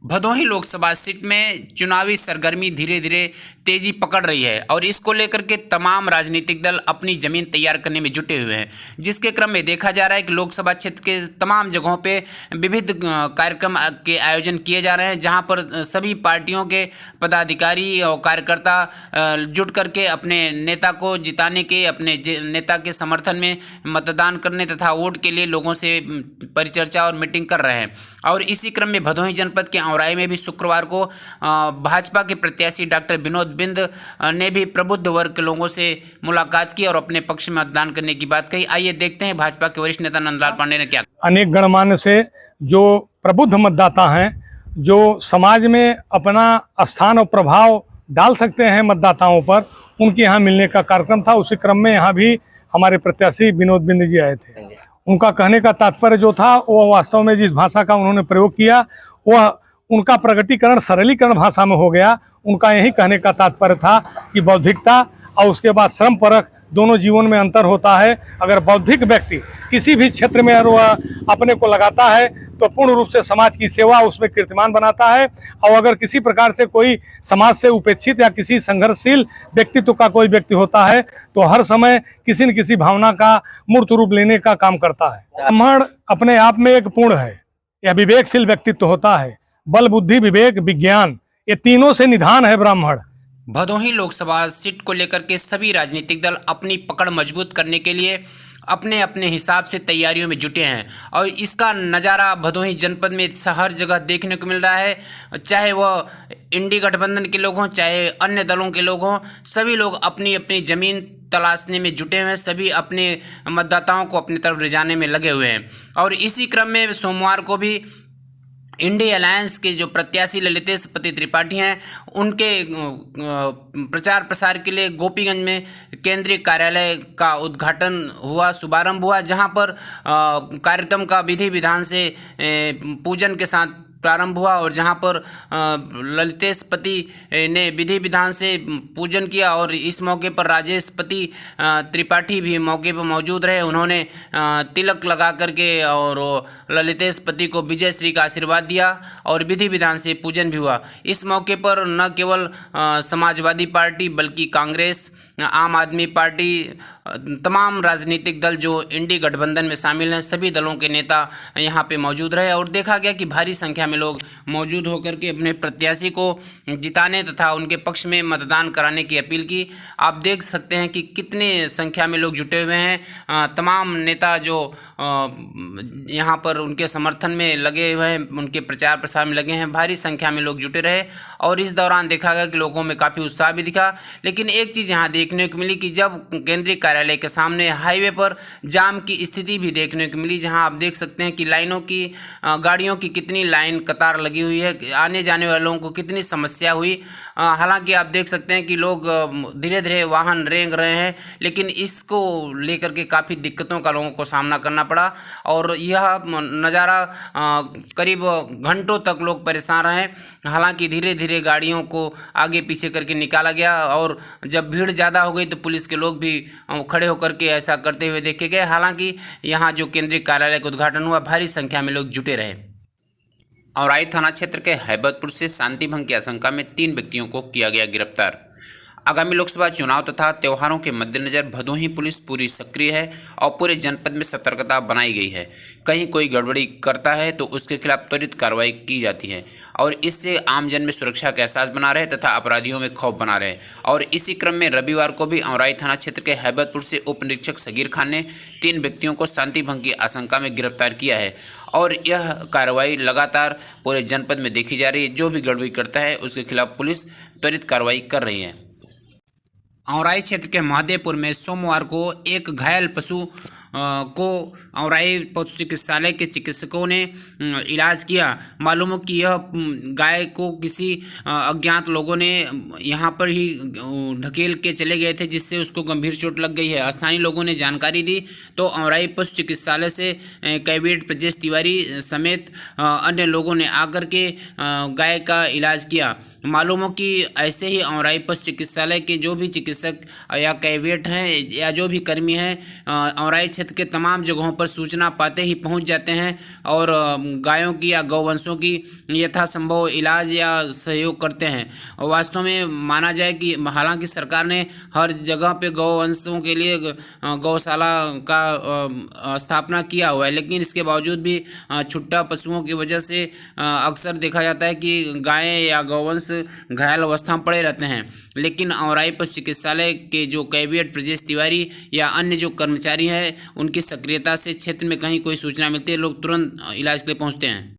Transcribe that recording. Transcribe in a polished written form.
Bhadohi Lok Sabha seat में चुनावी सरगर्मी धीरे धीरे तेजी पकड़ रही है और इसको लेकर के तमाम राजनीतिक दल अपनी जमीन तैयार करने में जुटे हुए हैं, जिसके क्रम में देखा जा रहा है कि लोकसभा क्षेत्र के तमाम जगहों पे विविध कार्यक्रम के आयोजन किए जा रहे हैं, जहां पर सभी पार्टियों के पदाधिकारी और कार्यकर्ता जुट करके अपने नेता को जिताने के, अपने नेता के समर्थन में मतदान करने तथा वोट के लिए लोगों से परिचर्चा और मीटिंग कर रहे हैं। और इसी क्रम में भदोही जनपद के औराई में भी शुक्रवार को भाजपा के प्रत्याशी डॉक्टर विनोद बिंद ने भी प्रबुद्ध वर्ग के लोगों से मुलाकात की और अपने पक्ष में मतदान करने की बात कही। आइए देखते हैं भाजपा के वरिष्ठ नेता नंदलाल पांडे ने क्या। अनेक गणमान्य से जो प्रबुद्ध मतदाता हैं, जो समाज में अपना स्थान और प्रभाव डाल सकते हैं मतदाताओं पर, उनके यहाँ मिलने का कार्यक्रम था। उसी क्रम में यहाँ भी हमारे प्रत्याशी विनोद बिंद जी आए थे। उनका कहने का तात्पर्य जो था वो वास्तव में जिस भाषा का उन्होंने प्रयोग किया वह उनका प्रगटीकरण सरलीकरण भाषा में हो गया। उनका यही कहने का तात्पर्य था कि बौद्धिकता और उसके बाद श्रम परख दोनों जीवन में अंतर होता है। अगर बौद्धिक व्यक्ति किसी भी क्षेत्र में अगर वह अपने को लगाता है तो पूर्ण रूप से समाज की सेवा उसमें कीर्तिमान बनाता है, और अगर किसी प्रकार से कोई समाज से उपेक्षित या किसी संघर्षशील व्यक्तित्व का कोई व्यक्ति होता है तो हर समय किसी न किसी भावना का मूर्त रूप लेने का काम करता है। ब्राह्मण अपने आप में एक पूर्ण है, यह विवेकशील व्यक्तित्व होता है। बल, बुद्धि, विवेक, विज्ञान, ये तीनों से निधान है ब्राह्मण। भदोही लोकसभा सीट को लेकर के सभी राजनीतिक दल अपनी पकड़ मजबूत करने के लिए अपने अपने हिसाब से तैयारियों में जुटे हैं और इसका नज़ारा भदोही जनपद में हर जगह देखने को मिल रहा है। चाहे वह इंडी गठबंधन के लोग हों, चाहे अन्य दलों के लोग हों, सभी लोग अपनी अपनी ज़मीन तलाशने में जुटे हुए हैं। सभी अपने मतदाताओं को अपनी तरफ रिझाने में लगे हुए हैं और इसी क्रम में सोमवार को भी इंडी अलायंस के जो प्रत्याशी ललितेश पति त्रिपाठी हैं, उनके प्रचार प्रसार के लिए गोपीगंज में केंद्रीय कार्यालय का उद्घाटन हुआ, शुभारंभ हुआ, जहां पर कार्यक्रम का विधि विधान से पूजन के साथ प्रारंभ हुआ और जहां पर ललितेश पति ने विधि विधान से पूजन किया और इस मौके पर राजेश पति त्रिपाठी भी मौके पर मौजूद रहे। उन्होंने तिलक लगा करके और ललितेश पति को विजय श्री का आशीर्वाद दिया और विधि विधान से पूजन भी हुआ। इस मौके पर न केवल समाजवादी पार्टी बल्कि कांग्रेस, आम आदमी पार्टी, तमाम राजनीतिक दल जो इंडी गठबंधन में शामिल हैं, सभी दलों के नेता यहां पे मौजूद रहे और देखा गया कि भारी संख्या में लोग मौजूद होकर के अपने प्रत्याशी को जिताने तथा उनके पक्ष में मतदान कराने की अपील की। आप देख सकते हैं कि कितने संख्या में लोग जुटे हुए हैं। तमाम नेता जो यहाँ पर उनके समर्थन में लगे हुए हैं, उनके प्रचार प्रसार में लगे हैं, भारी संख्या में लोग जुटे रहे और इस दौरान देखा गया कि लोगों में काफ़ी उत्साह भी दिखा। लेकिन एक चीज़ यहाँ देखने को मिली कि जब केंद्रीय कार्यालय के सामने हाईवे पर जाम की स्थिति भी देखने को मिली, जहाँ आप देख सकते हैं कि लाइनों की, गाड़ियों की कितनी लाइन कतार लगी हुई है, आने जाने वालों को कितनी समस्या हुई। हालांकि आप देख सकते हैं कि लोग धीरे धीरे वाहन रेंग रहे हैं, लेकिन इसको लेकर के काफ़ी दिक्कतों का लोगों को सामना करना पड़ा और यह नज़ारा करीब घंटों तक लोग परेशान रहे। हालांकि धीरे धीरे गाड़ियों को आगे पीछे करके निकाला गया और जब भीड़ ज़्यादा हो गई तो पुलिस के लोग भी खड़े होकर के ऐसा करते हुए देखे गए। हालांकि यहाँ जो केंद्रीय कार्यालय का उद्घाटन हुआ, भारी संख्या में लोग जुटे रहे। औराई थाना क्षेत्र के हैबतपुर से शांति भंग की आशंका में 3 व्यक्तियों को किया गया गिरफ्तार। आगामी लोकसभा चुनाव तथा त्योहारों के मद्देनजर भदोही पुलिस पूरी सक्रिय है और पूरे जनपद में सतर्कता बनाई गई है। कहीं कोई गड़बड़ी करता है तो उसके खिलाफ त्वरित कार्रवाई की जाती है और इससे आमजन में सुरक्षा का एहसास बना रहे तथा अपराधियों में खौफ बना रहे। और इसी क्रम में रविवार को भी औराई थाना क्षेत्र के हैबतपुर से उप निरीक्षक सगीर खान ने 3 व्यक्तियों को शांति भंग की आशंका में गिरफ्तार किया है और यह कार्रवाई लगातार पूरे जनपद में देखी जा रही है। जो भी गड़बड़ी करता है उसके खिलाफ पुलिस त्वरित कार्रवाई कर रही है। औराई क्षेत्र के महादेवपुर में सोमवार को एक घायल पशु को औराई पशु चिकित्सालय के चिकित्सकों ने इलाज किया। मालूम हो कि यह गाय को किसी अज्ञात लोगों ने यहाँ पर ही ढकेल के चले गए थे, जिससे उसको गंभीर चोट लग गई है। स्थानीय लोगों ने जानकारी दी तो औराई पशु चिकित्सालय से कैडेट ब्रजेश तिवारी समेत अन्य लोगों ने आकर के गाय का इलाज किया। मालूम हो कि ऐसे ही औराई पशु चिकित्सालय के जो भी चिकित्सक या कैडेट हैं या जो भी कर्मी हैं औराई क्षेत्र क्षेत्र के तमाम जगहों पर सूचना पाते ही पहुंच जाते हैं और गायों की या गौवंशों की यथासंभव इलाज या सहयोग करते हैं। और वास्तव में माना जाए कि हालांकि सरकार ने हर जगह पे गौवंशों के लिए गौशाला का स्थापना किया हुआ है, लेकिन इसके बावजूद भी छुट्टा पशुओं की वजह से अक्सर देखा जाता है कि गायें या गौवंश घायल अवस्था में पड़े रहते हैं। लेकिन औराई पशु चिकित्सालय के जो कैवियट ब्रजेश तिवारी या अन्य जो कर्मचारी हैं, उनकी सक्रियता से क्षेत्र में कहीं कोई सूचना मिलती है, लोग तुरंत इलाज के लिए पहुंचते हैं।